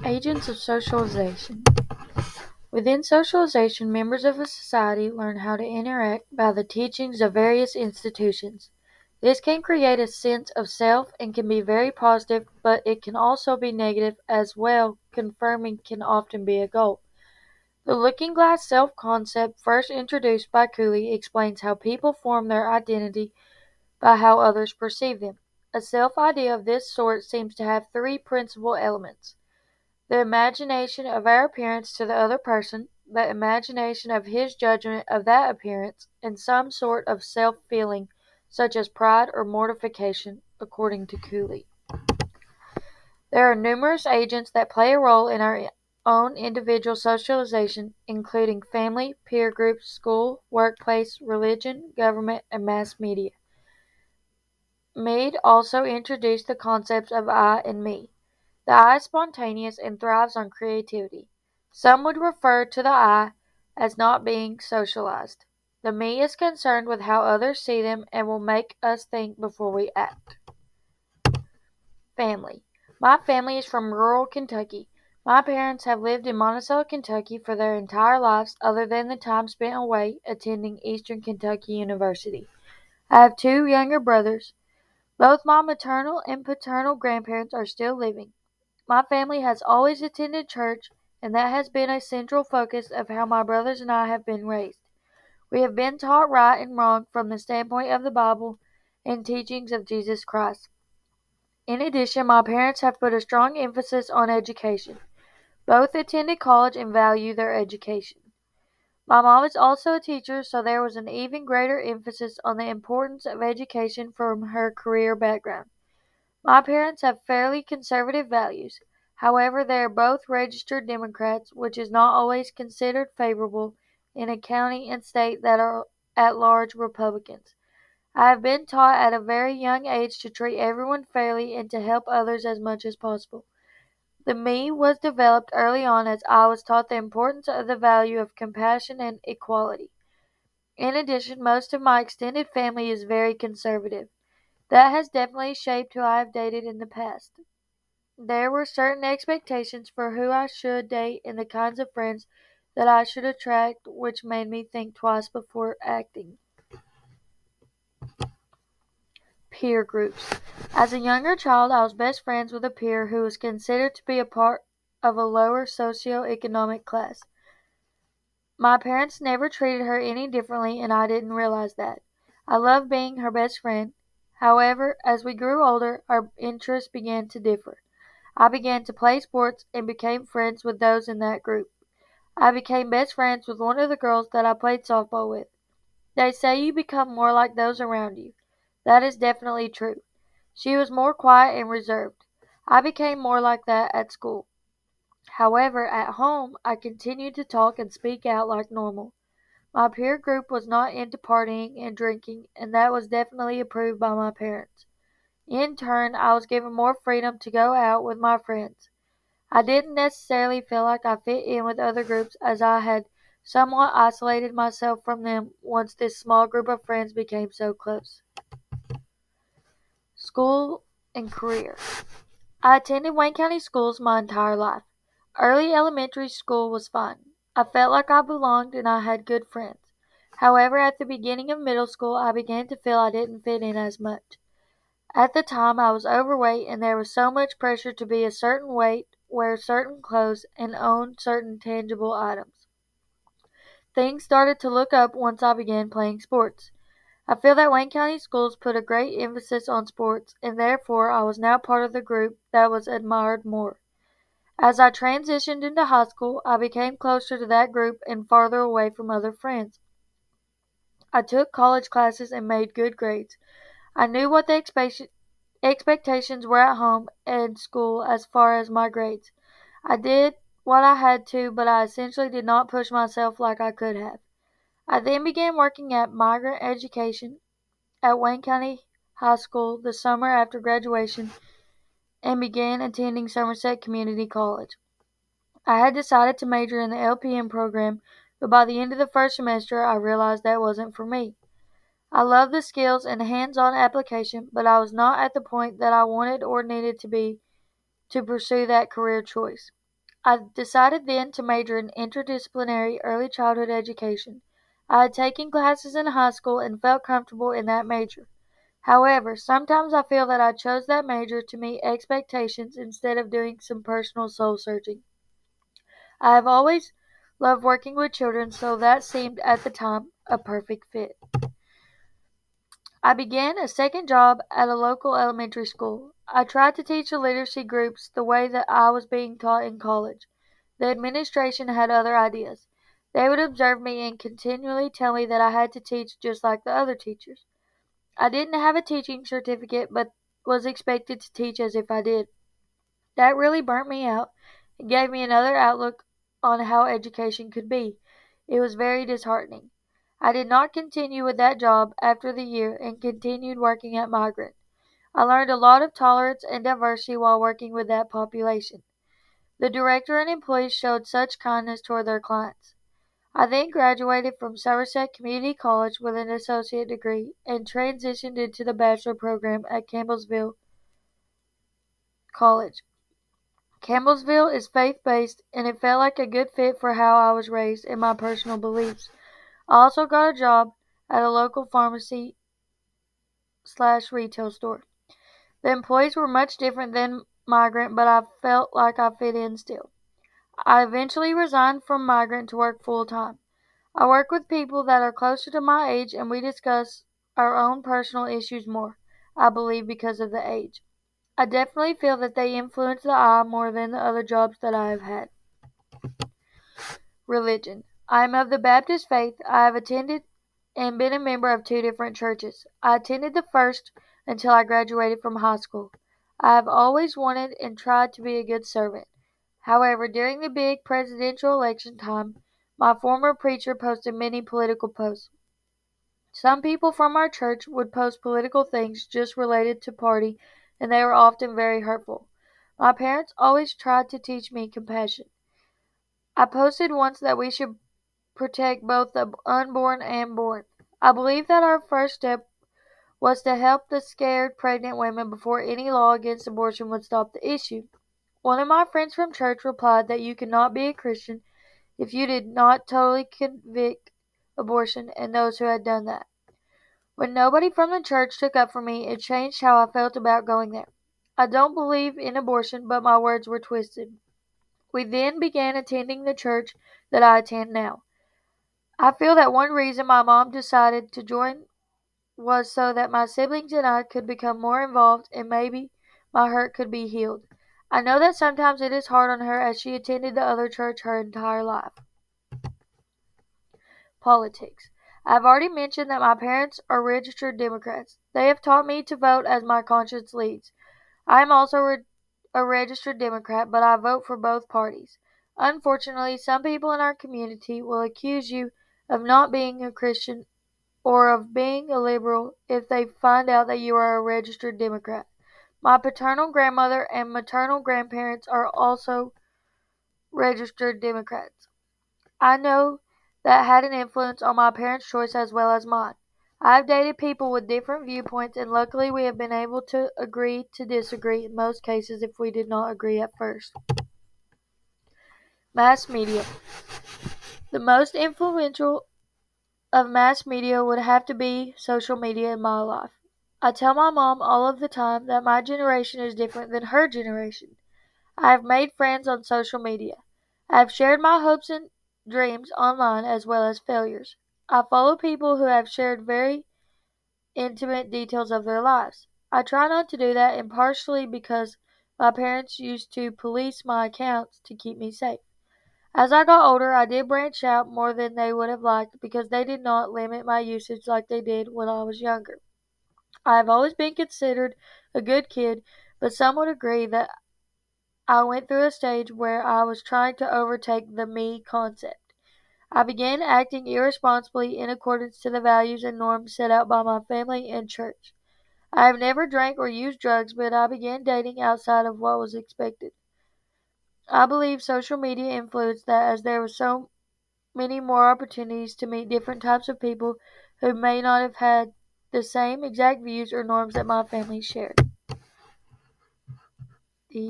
Agents of socialization. Within socialization, members of a society learn how to interact by the teachings of various institutions. This can create a sense of self and can be very positive, but it can also be negative as well. Confirming can often be a goal. The looking glass self concept, first introduced by Cooley, explains how people form their identity by how others perceive them. A self idea of this sort seems to have three principal elements: the imagination of our appearance to the other person, the imagination of his judgment of that appearance, and some sort of self-feeling, such as pride or mortification, according to Cooley. There are numerous agents that play a role in our own individual socialization, including family, peer groups, school, workplace, religion, government, and mass media. Mead also introduced the concepts of I and me. The I is spontaneous and thrives on creativity. Some would refer to the I as not being socialized. The me is concerned with how others see them and will make us think before we act. Family. My family is from rural Kentucky. My parents have lived in Monticello, Kentucky for their entire lives other than the time spent away attending Eastern Kentucky University. I have two younger brothers. Both my maternal and paternal grandparents are still living. My family has always attended church, and that has been a central focus of how my brothers and I have been raised. We have been taught right and wrong from the standpoint of the Bible and teachings of Jesus Christ. In addition, my parents have put a strong emphasis on education. Both attended college and value their education. My mom is also a teacher, so there was an even greater emphasis on the importance of education from her career background. My parents have fairly conservative values. However, they are both registered Democrats, which is not always considered favorable in a county and state that are at large Republicans. I have been taught at a very young age to treat everyone fairly and to help others as much as possible. The me was developed early on as I was taught the importance of the value of compassion and equality. In addition, most of my extended family is very conservative. That has definitely shaped who I have dated in the past. There were certain expectations for who I should date and the kinds of friends that I should attract, which made me think twice before acting. Peer groups. As a younger child, I was best friends with a peer who was considered to be a part of a lower socio-economic class. My parents never treated her any differently, and I didn't realize that. I loved being her best friend. However, as we grew older, our interests began to differ. I began to play sports and became friends with those in that group. I became best friends with one of the girls that I played softball with. They say you become more like those around you. That is definitely true. She was more quiet and reserved. I became more like that at school. However, at home, I continued to talk and speak out like normal. My peer group was not into partying and drinking, and that was definitely approved by my parents. In turn, I was given more freedom to go out with my friends. I didn't necessarily feel like I fit in with other groups as I had somewhat isolated myself from them once this small group of friends became so close. School and career. I attended Wayne County schools my entire life. Early elementary school was fun. I felt like I belonged and I had good friends. However, at the beginning of middle school, I began to feel I didn't fit in as much. At the time, I was overweight and there was so much pressure to be a certain weight, wear certain clothes, and own certain tangible items. Things started to look up once I began playing sports. I feel that Wayne County schools put a great emphasis on sports, and therefore I was now part of the group that was admired more. As I transitioned into high school, I became closer to that group and farther away from other friends. I took college classes and made good grades. I knew what the expectations were at home and school as far as my grades. I did what I had to, but I essentially did not push myself like I could have. I then began working at migrant education at Wayne County High School the summer after graduation and began attending Somerset Community College. I had decided to major in the LPN program, but by the end of the first semester I realized that wasn't for me. I loved the skills and hands-on application, but I was not at the point that I wanted or needed to be to pursue that career choice. I decided then to major in interdisciplinary early childhood education. I had taken classes in high school and felt comfortable in that major. However, sometimes I feel that I chose that major to meet expectations instead of doing some personal soul searching. I have always loved working with children, so that seemed at the time a perfect fit. I began a second job at a local elementary school. I tried to teach the literacy groups the way that I was being taught in college. The administration had other ideas. They would observe me and continually tell me that I had to teach just like the other teachers. I didn't have a teaching certificate, but was expected to teach as if I did. That really burnt me out and gave me another outlook on how education could be. It was very disheartening. I did not continue with that job after the year and continued working at Migrant. I learned a lot of tolerance and diversity while working with that population. The director and employees showed such kindness toward their clients. I then graduated from Somerset Community College with an associate degree and transitioned into the bachelor program at Campbellsville College. Campbellsville is faith-based, and it felt like a good fit for how I was raised and my personal beliefs. I also got a job at a local pharmacy/retail store. The employees were much different than Migrant, but I felt like I fit in still. I eventually resigned from Migrant to work full-time. I work with people that are closer to my age, and we discuss our own personal issues more, I believe because of the age. I definitely feel that they influence the eye more than the other jobs that I have had. Religion. I am of the Baptist faith. I have attended and been a member of two different churches. I attended the first until I graduated from high school. I have always wanted and tried to be a good servant. However, during the big presidential election time, my former preacher posted many political posts. Some people from our church would post political things just related to party, and they were often very hurtful. My parents always tried to teach me compassion. I posted once that we should protect both the unborn and born. I believe that our first step was to help the scared pregnant women before any law against abortion would stop the issue. One of my friends from church replied that you cannot be a Christian if you did not totally convict abortion and those who had done that. When nobody from the church took up for me, it changed how I felt about going there. I don't believe in abortion, but my words were twisted. We then began attending the church that I attend now. I feel that one reason my mom decided to join was so that my siblings and I could become more involved and maybe my hurt could be healed. I know that sometimes it is hard on her as she attended the other church her entire life. Politics. I have already mentioned that my parents are registered Democrats. They have taught me to vote as my conscience leads. I am also a registered Democrat, but I vote for both parties. Unfortunately, some people in our community will accuse you of not being a Christian or of being a liberal if they find out that you are a registered Democrat. My paternal grandmother and maternal grandparents are also registered Democrats. I know that had an influence on my parents' choice as well as mine. I have dated people with different viewpoints, and luckily we have been able to agree to disagree in most cases if we did not agree at first. Mass media. The most influential of mass media would have to be social media in my life. I tell my mom all of the time that my generation is different than her generation. I have made friends on social media. I have shared my hopes and dreams online as well as failures. I follow people who have shared very intimate details of their lives. I try not to do that, and partially because my parents used to police my accounts to keep me safe. As I got older, I did branch out more than they would have liked because they did not limit my usage like they did when I was younger. I have always been considered a good kid, but some would agree that I went through a stage where I was trying to overtake the me concept. I began acting irresponsibly in accordance to the values and norms set out by my family and church. I have never drank or used drugs, but I began dating outside of what was expected. I believe social media influenced that as there were so many more opportunities to meet different types of people who may not have had the same exact views or norms that my family shared.